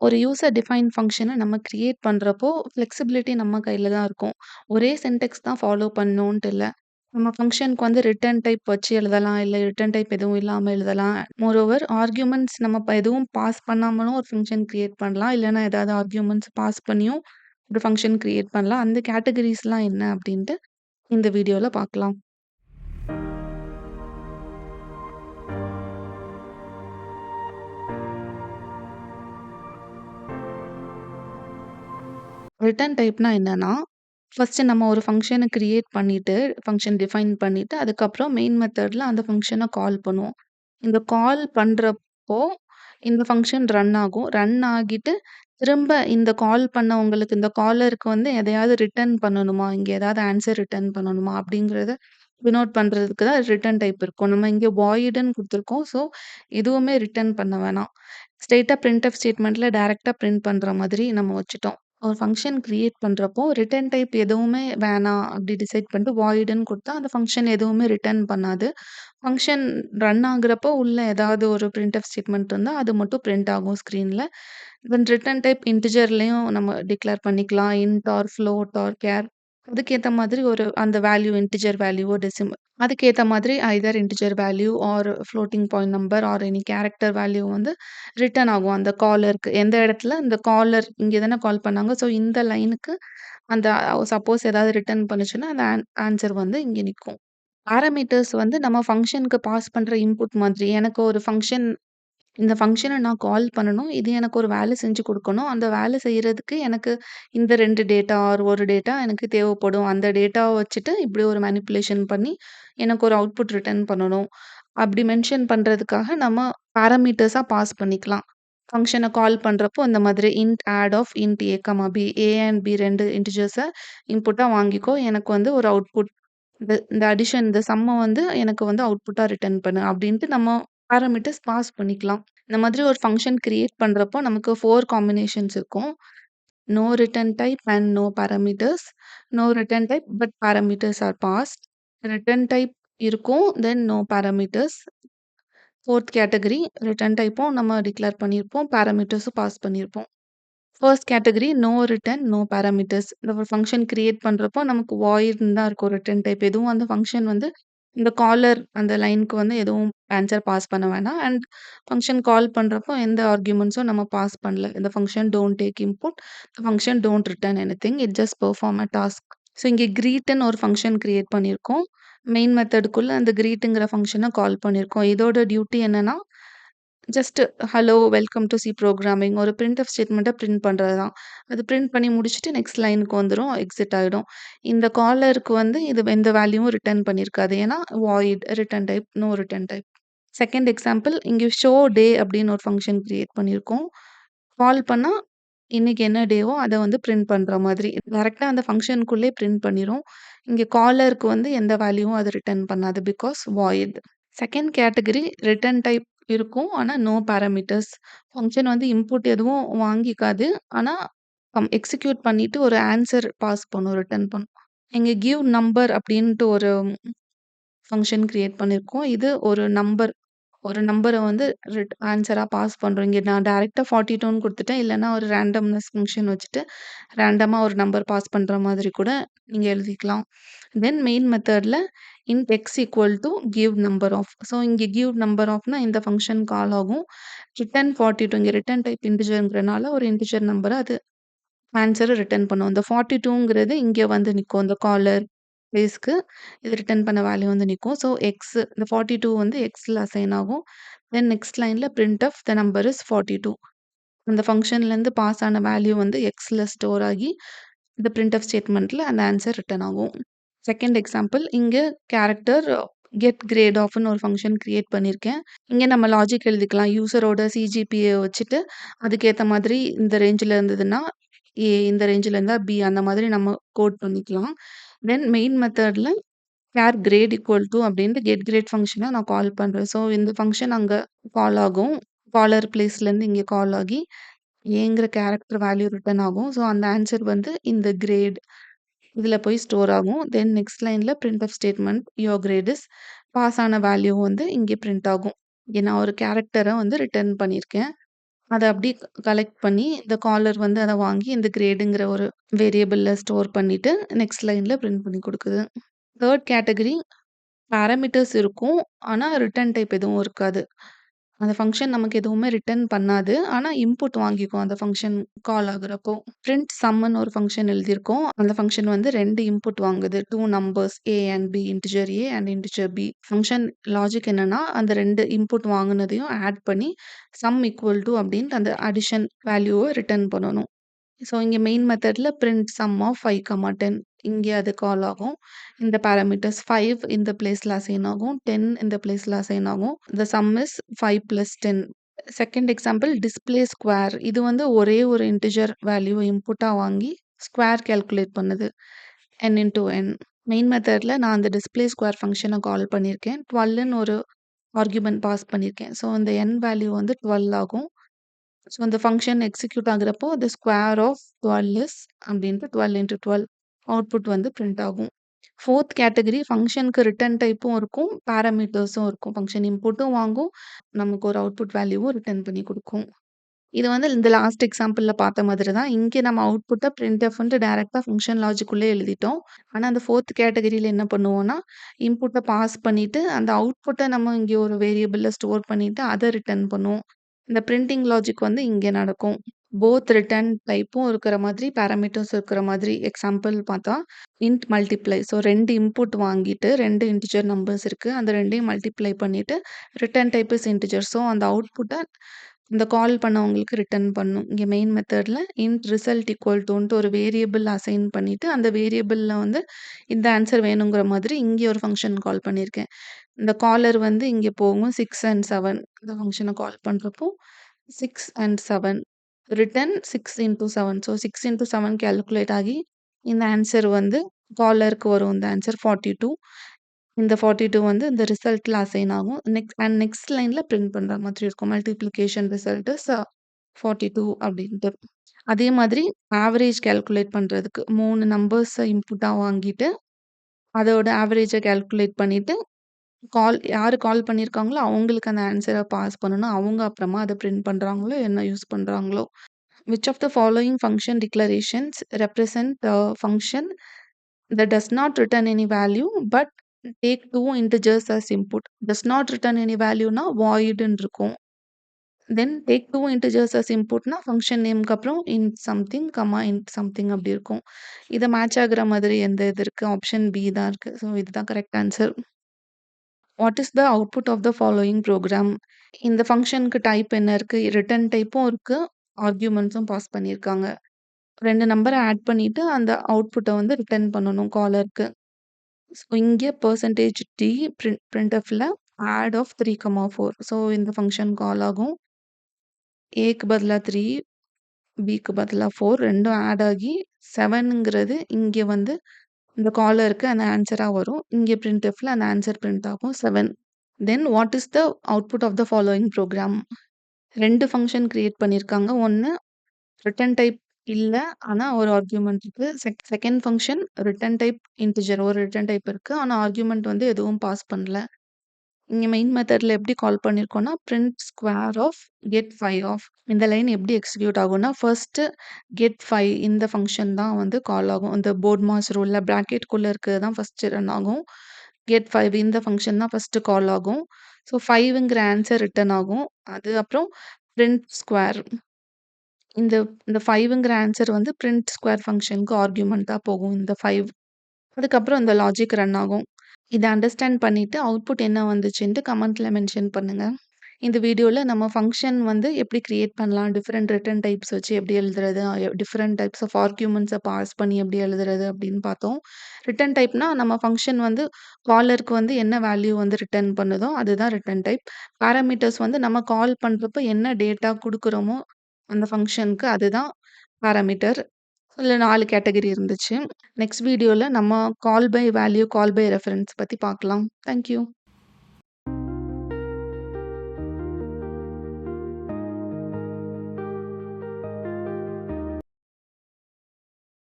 ஒரு user define ஃபங்ஷன நம்ம create பண்றப்போ, ஃப்ளெக்சிபிலிட்டி நம்ம கையில தான் இருக்கும். ஒரே சின்டாக்ஸ் தான் ஃபாலோ பண்ணணுன்ட்டு இல்ல. நம்ம ஃபங்ஷனுக்கு வந்து ரிட்டர்ன் டைப் வச்சு எழுதலாம். இல்ல ரிட்டர்ன் டைப் எதுவும் இல்லாம எழுதலாம். மோரோவர் ஆர்குமெண்ட்ஸ் நம்ம எதுவும் பாஸ் பண்ணாமலும் ஒரு ஃபங்ஷன் கிரியேட் பண்ணலாம். இல்லன்னா ஏதாவது ஆர்குமெண்ட்ஸ் பாஸ் பண்ணியும் ஒரு ஃபங்ஷன் கிரியேட் பண்ணலாம். அந்த கேட்டகரீஸ்லாம் என்ன அப்டின்ட்டு இந்த வீடியோல பார்க்கலாம். ரிட்டர்ன் டைப்னா என்னன்னா, ஃபர்ஸ்ட்டு நம்ம ஒரு ஃபங்ஷன கிரியேட் பண்ணிட்டு, ஃபங்ஷன் டிஃபைன் பண்ணிட்டு, அதுக்கப்புறம் மெயின் மெத்தட்ல அந்த ஃபங்ஷன கால் பண்ணுவோம். இந்த கால் பண்றப்போ, இந்த ஃபங்ஷன் ரன் ஆகும். ரன் ஆகிட்டு, திரும்ப இந்த கால் பண்ணவங்களுக்கு இந்த காலருக்கு வந்து எதையாவது ரிட்டர்ன் பண்ணணுமா? இங்க ஏதாவது ஆன்ஸர் ரிட்டர்ன் பண்ணணுமா? அப்படிங்கிறத டினோட் பண்றதுக்கு தான் ரிட்டர்ன் டைப் இருக்கும். நம்ம இங்க வாய்டுன்னு குடுத்துருக்கோம். ஸோ, எதுவுமே ரிட்டர்ன் பண்ண வேணாம். ஸ்ட்ரெய்ட்டா பிரிண்ட்எஃப் ஸ்டேட்மெண்ட்ல டைரக்ட்டா பிரிண்ட் பண்ற மாதிரி நம்ம வச்சுட்டோம். ஒரு ஃபங்ஷன் கிரியேட் பண்றப்போ, ரிட்டர்ன் டைப் எதுவுமே வேணாம் அப்படி டிசைட் பண்ணிட்டு வாய்டுன்னு குடுத்தா, அந்த ஃபங்ஷன் எதுவுமே ரிட்டர்ன் பண்ணாது. ஃபங்ஷன் ரன் ஆகுறப்போ உள்ள ஏதாவது ஒரு பிரிண்ட்எஃப் ஸ்டேட்மெண்ட் இருந்தா, அது மட்டும் பிரிண்ட் ஆகும் ஸ்க்ரீன்ல. தென் ரிட்டர்ன் டைப் இன்டிஜர்லயும் நம்ம டிக்ளேர் பண்ணிக்கலாம். Int or float or char அதுக்கேத்த மாதிரி ஒரு அந்த வேல்யூ இன்டிஜர் வேல்யூவோ அதுக்கேத்த மாதிரி either integer value or floating point number or any character value வந்து ரிட்டர்ன் ஆகும் அந்த காலருக்கு. எந்த இடத்துல இந்த காலர் இங்க தானே கால் பண்ணாங்க. ஸோ இந்த லைனுக்கு அந்த சப்போஸ் ஏதாவது ரிட்டர்ன் பண்ணுச்சுன்னா, அந்த ஆன்சர் வந்து இங்க நிக்கும். பாராமீட்டர்ஸ் வந்து நம்ம ஃபங்ஷனுக்கு பாஸ் பண்ற இன்புட் மாதிரி. எனக்கு ஒரு ஃபங்ஷன் இந்த ஃபங்ஷன நான் கால் பண்ணணும். இது எனக்கு ஒரு வேலை செஞ்சு குடுக்கணும். அந்த வேலை செய்றதுக்கு எனக்கு இந்த 2 டேட்டா ஆர் 1 டேட்டா எனக்கு தேவைப்படும். அந்த டேட்டாவ வச்சுட்டு இப்படி ஒரு மேனிப்புலேஷன் பண்ணி எனக்கு ஒரு அவுட்புட் ரிட்டர்ன் பண்ணணும். அப்படி மென்ஷன் பண்றதுக்காக நம்ம பாராமீட்டர்ஸா பாஸ் பண்ணிக்கலாம். ஃபங்ஷன கால் பண்றப்போ இந்த மாதிரி int add of int a, b a and b 2 integers இன்புட்டா வாங்கிக்கோ. எனக்கு வந்து ஒரு அவுட்புட் இந்த அடிஷன் இந்த சம்ம வந்து எனக்கு வந்து அவுட்புட்டா ரிட்டர்ன் பண்ணு அப்படின்ட்டு நம்ம பாராமீட்டர்ஸ் பாஸ் பண்ணிக்கலாம். இந்த மாதிரி ஒரு ஃபங்ஷன் கிரியேட் பண்றப்போ நமக்கு 4 காம்பினேஷன்ஸ் இருக்கும். No return type and no parameters. No return type but parameters are passed. Return type இருக்கும். Then no parameters. 4த் கேட்டகரி ரிட்டர்ன் டைப்பும் நம்ம டிக்ளேர் பண்ணியிருப்போம். பாராமீட்டர்ஸும் பாஸ் பண்ணியிருப்போம். First category no return, no parameters. இந்த ஒரு ஃபங்ஷன் கிரியேட் பண்றப்போ நமக்கு வாய்ட்ன்னு தான் இருக்கும் ரிட்டர்ன் டைப். எதுவும் அந்த ஃபங்ஷன் வந்து இந்த காலர் அந்த லைனுக்கு வந்து எதுவும் ஆன்ஸர் பாஸ் பண்ண வேணாம். அண்ட் ஃபங்ஷன் கால் பண்றப்போ எந்த ஆர்குமெண்ட்ஸும் நம்ம பாஸ் பண்ணல. இந்த function don't take input. the function don't return anything. It just perform a task. So இங்க கிரீட்ன்னு ஒரு ஃபங்ஷன் கிரியேட் பண்ணியிருக்கோம். மெயின் மெத்தடுக்குள்ள அந்த கிரீட்ங்கிற ஃபங்ஷன கால் பண்ணியிருக்கோம். இதோட டியூட்டி என்னன்னா just hello, welcome to C programming ஒரு பிரிண்ட்எஃப் ஸ்டேட்மெண்ட்ட பிரிண்ட் பண்றது தான். அது பிரிண்ட் பண்ணி முடிச்சுட்டு நெக்ஸ்ட் லைனுக்கு வந்துரும். எக்ஸிட் ஆயிடும். இந்த காலருக்கு வந்து இது எந்த வேல்யூவும் ரிட்டர்ன் பண்ணியிருக்காது. ஏன்னா void return type, no return type. Second example இங்க ஷோ டே அப்படின்னு ஒரு ஃபங்ஷன் கிரியேட் பண்ணியிருக்கோம். கால் பண்ணா இன்னைக்கு என்ன டேவோ அத வந்து பிரிண்ட் பண்ற மாதிரி. டைரக்ட்டா அந்த ஃபங்ஷனுக்குள்ளயே பிரிண்ட் பண்ணிரும். இங்க காலருக்கு வந்து எந்த வேல்யூவும் அது ரிட்டர்ன் பண்ணாது. Because void. Second category return type இருக்கும். ஆனா, நோ பாராமீட்டர்ஸ். ஃபங்ஷன் வந்து இன்புட் எதுவும் வாங்கிக்காது. ஆனா, எக்ஸிக்யூட் பண்ணிட்டு ஒரு ஆன்ஸர் பாஸ் பண்ணும், ரிட்டர்ன் பண்ணும். இங்க கிவ் நம்பர் அப்டின்ட்டு ஒரு ஃபங்ஷன் கிரியேட் பண்ணியிருக்கோம். இது ஒரு நம்பர வந்து ஆன்ஸரா பாஸ் பண்றோம். இங்க நான் டைரக்ட்டா 42ன்னு குடுத்துட்டேன். இல்லன்னா ஒரு ரேண்டம்னஸ் ஃபங்ஷன் வச்சுட்டு, ரேண்டமா ஒரு நம்பர் பாஸ் பண்ற மாதிரி கூட நீங்க எழுதிக்கலாம். தென் மெயின் மெத்தட்ல int x equal to give number of. So இங்க கிவ் நம்பர் ஆஃப்னா இந்த ஃபங்ஷன் கால் ஆகும். ரிட்டர்ன் 42 இங்க ரிட்டர்ன் டைப் இன்டிஜர்ங்கிறனால ஒரு இன்டிஜர் நம்பர அது ஆன்ஸர ரிட்டர்ன் பண்ணும். இந்த 42ங்கிறது இங்க வந்து நிக்கும். இந்த காலர் பிளேஸ்க்கு இது ரிட்டர்ன் பண்ண வேல்யூ வந்து நிக்கும். ஸோ எக்ஸ் இந்த 42 வந்து எக்ஸ்ல அசைன் ஆகும். தென் நெக்ஸ்ட் லைன்ல பிரிண்ட்எஃப் த நம்பர் இஸ் 42. அந்த ஃபங்ஷன்லேருந்து பாஸ் ஆன வேல்யூ வந்து எக்ஸ்ல ஸ்டோர் ஆகி, இந்த பிரிண்ட்எஃப் ஸ்டேட்மெண்ட்ல அந்த ஆன்ஸர் ரிட்டர்ன் ஆகும். செகண்ட் எக்ஸாம்பிள் இங்க கேரக்டர் கெட் கிரேட் ஆஃப்ன்னு ஒரு ஃபங்ஷன் கிரியேட் பண்ணியிருக்கேன். இங்க நம்ம லாஜிக் எழுதிக்கலாம். யூசரோட சிஜிபிஏ வச்சுட்டு, அதுக்கேத்த மாதிரி இந்த ரேஞ்சுல இருந்ததுன்னா ஏ, இந்த ரேஞ்சுல இருந்தா பி அந்த மாதிரி நம்ம கோட் பண்ணிக்கலாம். தென் மெயின் மெத்தட்ல கேர் கிரேட் ஈக்குவல் டூ அப்படின்ட்டு கெட் கிரேட் ஃபங்ஷன நான் கால் பண்றேன். ஸோ இந்த ஃபங்ஷன் அங்க கால் ஆகும். காலர் பிளேஸ்லேருந்து இங்க கால் ஆகி ஏங்கிற கேரக்டர் வேல்யூ ரிட்டர்ன் ஆகும். ஸோ அந்த ஆன்சர் வந்து இந்த கிரேட் இதுல போய் ஸ்டோர் ஆகும். தென் நெக்ஸ்ட் லைன்ல printf statement your grade is pass ஆன வேல்யூ வந்து இங்கே பிரிண்ட் ஆகும். இங்க நான் ஒரு கேரக்டர வந்து ரிட்டர்ன் பண்ணியிருக்கேன். அத அப்படியே கலெக்ட் பண்ணி இந்த காலர் வந்து அத வாங்கி இந்த கிரேடுங்கிற ஒரு வேரியபிள்ல ஸ்டோர் பண்ணிட்டு நெக்ஸ்ட் லைன்ல பிரிண்ட் பண்ணி குடுக்குது. 3 கேட்டகரி பாராமீட்டர்ஸ் இருக்கும். ஆனா ரிட்டர்ன் டைப் எதுவும் இருக்காது. அந்த ஃபங்ஷன் நமக்கு எதுவுமே ரிட்டர்ன் பண்ணாது. ஆனா இன்புட் வாங்கிக்கும் அந்த ஃபங்ஷன் கால் ஆகுறப்போ. பிரிண்ட் சம்ன்னு ஒரு ஃபங்ஷன் எழுதியிருக்கோம். அந்த ஃபங்ஷன் வந்து 2 இன்புட் வாங்குது. 2 numbers a and b, integer a and integer b. Function logic என்னன்னா, அந்த 2 இன்புட் வாங்குனதையும் ஆட் பண்ணி சம் ஈக்குவல் டூ அப்டின்ட்டு அந்த அடிஷன் வேல்யூவ ரிட்டர்ன் பண்ணணும். ஸோ, இங்க மெயின் மெத்தட்ல பிரிண்ட் சம் ஆஃப் 5, 10 இங்க அது கால் ஆகும். இந்த பாராமீட்டர்ஸ் 5 இந்த பிளேஸ்ல அசைன் ஆகும். 10 இந்த பிளேஸ்ல அசைன் ஆகும். தி some is 5 + 10. Second example display square. இது வந்து ஒரே ஒரு இன்டிஜர் வேல்யூவ இன்புட்டா வாங்கி ஸ்க்வேர் கால்குலேட் பண்ணுது. n into n. மெயின் மெத்தட்ல நான் அந்த டிஸ்ப்ளே ஸ்க்வேர் ஃபங்ஷன கால் பண்ணியிருக்கேன். 12ன்னு ஒரு ஆர்குமென்ட் பாஸ் பண்ணியிருக்கேன். ஸோ, இந்த n வேல்யூ வந்து 12 ஆகும். ஸோ, அந்த ஃபங்ஷன் எக்ஸிக்யூட் ஆகுறப்போ, தி ஸ்கொயர் ஆஃப் 12 இஸ் அப்டின்ட்டு 12 × 12 அவுட்புட் வந்து பிரிண்ட் ஆகும். 4த் கேட்டகரி ஃபங்ஷனுக்கு ரிட்டர்ன் டைப்பும் இருக்கும், பாராமீட்டர்ஸும் இருக்கும். ஃபங்ஷன் இன்புட்டும் வாங்கும், நமக்கு ஒரு அவுட்புட் வேல்யூவும் ரிட்டர்ன் பண்ணி குடுக்கும். இது வந்து இந்த லாஸ்ட் எக்ஸாம்பிள்ல பார்த்த மாதிரி தான். இங்க நம்ம அவுட்புட்ட பிரிண்ட்எஃப்ன்ட்டு டைரக்ட்டா ஃபங்ஷன் லாஜிக்குள்ளே எழுதிட்டோம். ஆனா, அந்த 4த் கேட்டகரியில என்ன பண்ணுவோம்னா, இன்புட்ட பாஸ் பண்ணிட்டு, அந்த அவுட்புட்ட நம்ம இங்க ஒரு வேரியபிள்ல ஸ்டோர் பண்ணிட்டு, அத ரிட்டர்ன் பண்ணுவோம். இந்த பிரிண்டிங் லாஜிக் வந்து இங்க நடக்கும். போத் ரிட்டர்ன் டைப்பும் இருக்கிற மாதிரி, பாராமீட்டர்ஸ் இருக்கிற மாதிரி எக்ஸாம்பிள் பார்த்தா, இன்ட் மல்டிப்ளை. ஸோ 2 இன்புட் வாங்கிட்டு 2 இன்டிஜர் நம்பர்ஸ் இருக்கு. அந்த 2யும் மல்டிப்ளை பண்ணிட்டு, return type is integer. So அந்த அவுட்புட்ட இந்த கால் பண்ணவங்களுக்கு ரிட்டர்ன் பண்ணும். இங்க மெயின் மெத்தட்ல இன்ட் ரிசல்ட் ஈக்குவல் டூன்ட்டு ஒரு வேரியபிள் அசைன் பண்ணிட்டு, அந்த வேரியபிள்ல வந்து இந்த ஆன்சர் வேணுங்கிற மாதிரி இங்க ஒரு ஃபங்ஷன் கால் பண்ணியிருக்கேன். இந்த காலர் வந்து இங்க போகும் 6 அண்ட் 7 இந்த ஃபங்ஷன கால் பண்றப்போ 6 and 7 return 6 into 7. So 6 into 7 calculate ஆகி இந்த ஆன்சர் வந்து காலருக்கு வரும் இந்த ஆன்சர் 42. இந்த 42 வந்து இந்த ரிசல்ட்ல அசைன் ஆகும். நெக்ஸ்ட் லைன்ல பிரிண்ட் பண்ற மாதிரி இருக்கும். மல்டிப்ளிகேஷன் ரிசல்ட் இஸ் 42 அப்டின்ட்டு. அதே மாதிரி ஆவரேஜ் கால்குலேட் பண்றதுக்கு 3 நம்பர்ஸ இன்புட்டா வாங்கிட்டு, அதோட ஆவரேஜ கால்குலேட் பண்ணிட்டு, யாரு கால் பண்ணியிருக்காங்களோ அவங்களுக்கு அந்த ஆன்ஸர பாஸ் பண்ணணும். அவங்க அப்புறமா அத பிரிண்ட் பண்றாங்களோ, என்ன யூஸ் பண்றாங்களோ. Which of the following function declarations represent a function that does not return any value but take 2 integers as input? Does not return any valueனா void ன்னு இருக்கும். Then take 2 integers as inputனா function நேம்க்கு அப்புறம் int something, int something அப்படி இருக்கும். இத match ஆகுற மாதிரி எந்த இது இருக்கு? ஆப்ஷன் பி தான் இருக்கு. ஸோ இதுதான் correct answer. What is the output of the following program? இந்த ஃபங்ஷனுக்கு டைப் என்ன இருக்கு? ரிட்டர்ன் டைப்பும் இருக்கு. ஆர்குமெண்ட்ஸும் பாஸ் பண்ணியிருக்காங்க. 2 நம்பர ஆட் பண்ணிட்டு, அந்த அவுட்புட்ட வந்து ரிட்டர்ன் பண்ணணும் காலருக்கு. ஸோ இங்க %t printfல ஆட் ஆஃப் 3, 4. ஸோ இந்த ஃபங்ஷன் கால் ஆகும். ஏக்கு பதிலா 3, பிக்கு பதிலா 4 2ம் ஆட் ஆகி 7ங்கிறது இங்க வந்து இந்த காலருக்கு அந்த ஆன்ஸரா வரும். இங்க printfல அந்த ஆன்ஸர் பிரிண்ட் ஆகும் 7. Then what is the output of the following program? 2 function create பண்ணியிருக்காங்க. 1 ரிட்டர்ன் டைப் இல்ல. ஆனா ஒரு ஆர்குமென்ட் இருக்கு. Second function return type integer ஒரு ரிட்டர்ன் டைப் இருக்கு. ஆனா ஆர்குமென்ட் வந்து எதுவும் பாஸ் பண்ணல. இங்க மெயின் மெத்தட்ல எப்படி கால் பண்ணியிருக்கோம்னா, print square of get 5 of. இந்த லைன் எப்படி எக்ஸிக்யூட் ஆகும்னா, ஃபர்ஸ்ட் கெட் 5 இந்த ஃபங்ஷன் தான் வந்து கால் ஆகும். இந்த போர்ட் மாஸ் ரூல்ல பிராக்கெட்குள்ள இருக்கிறது தான் ஃபர்ஸ்ட் ரன் ஆகும். கெட் 5 இந்த ஃபங்ஷன் தான் ஃபர்ஸ்ட் கால் ஆகும். ஸோ 5ங்கிற ஆன்சர் ரிட்டர்ன் ஆகும். அது அப்புறம் பிரிண்ட் ஸ்க்வேர் இந்த இந்த 5ங்கிற ஆன்சர் வந்து பிரிண்ட் ஸ்க்வேர் ஃபங்ஷனுக்கு ஆர்குமென்ட்டா போகும் இந்த 5. அதுக்கப்புறம் இந்த லாஜிக் ரன் ஆகும். இத அண்டர்ஸ்டாண்ட் பண்ணிட்டு அவுட்புட் என்ன வந்துச்சுன்ட்டு கமெண்ட்ல மென்ஷன் பண்ணுங்க. இந்த வீடியோல நம்ம ஃபங்ஷன் வந்து எப்படி கிரியேட் பண்ணலாம், டிஃபரெண்ட் ரிட்டர்ன் டைப்ஸ் வச்சு எப்படி எழுதுறது, டிஃபரெண்ட் டைப்ஸ் ஆஃப் ஆர்குமெண்ட்ஸ பாஸ் பண்ணி எப்படி எழுதுறது அப்படின்னு பார்த்தோம். ரிட்டர்ன் டைப்னா நம்ம ஃபங்ஷன் வந்து காலருக்கு வந்து என்ன வேல்யூ வந்து ரிட்டர்ன் பண்ணுதோ அதுதான் ரிட்டர்ன் டைப். பாராமீட்டர்ஸ் வந்து நம்ம கால் பண்றப்ப என்ன டேட்டா குடுக்குறோமோ அந்த ஃபங்ஷனுக்கு அதுதான் பாராமீட்டர். இதுல 4 கேட்டகரி இருந்துச்சு. நெக்ஸ்ட் வீடியோல நம்ம call by value, call by reference பத்தி பார்க்கலாம். Thank you.